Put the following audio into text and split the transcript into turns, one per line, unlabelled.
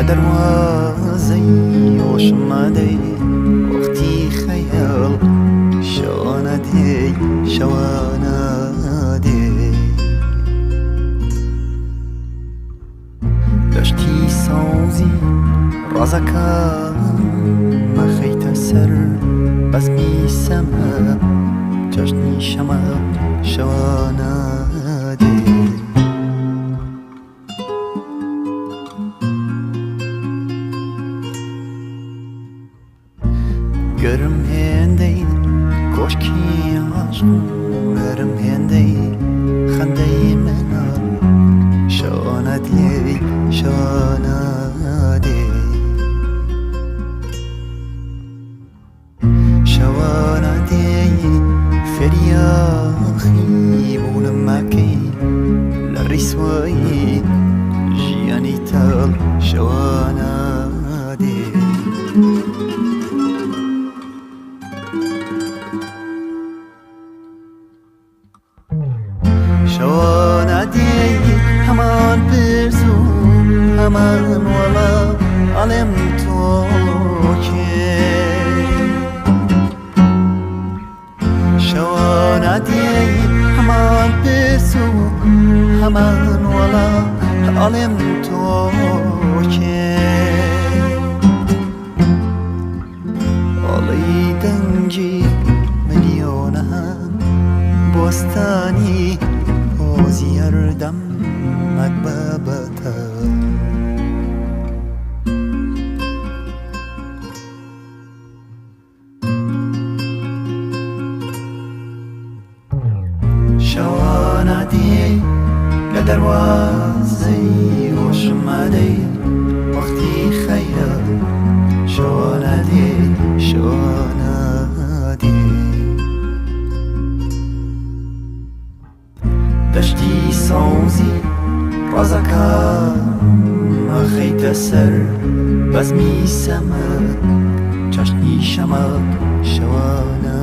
دەروازەی هۆشم ئەدەی وەختی خەیاڵ شەوانە دێی شەوانە دێی دەشتی سەوزی ڕازەکانم ئەخەیتە سەر بەزمی سەما چەشنی شەماڵ شەوانە دێی گەرم هێندەی کۆشکی عیشق گەرم هێندەی خەندەی مناڵ شەوانە دێی شەوانە دێی شەوانە دێی فێری یاخی بوونم مەکەی لە ڕیسوایی ژیانی تەڵ شەوانە دێی شەوانە دێی هەمان پرس و هەمان وەڵام ئەڵێم تۆ کێی شەوانە دێی هەمان پرس و هەمان وەڵام ئەڵێم تۆ کێی ئەڵەی دەنگی ملیۆنەهان بۆستانی هۆزی هەردەم مەکبەبەتە شەوانە دێی لە دەروازەی هۆشم ئەدەی وەختی خەیاڵ شەوانە دێی شەوانە دێی دەشتی سەوزی ڕازەکانم ئەخەیتە سەر بەزمی سەما چەشنی شەماڵ شەوانە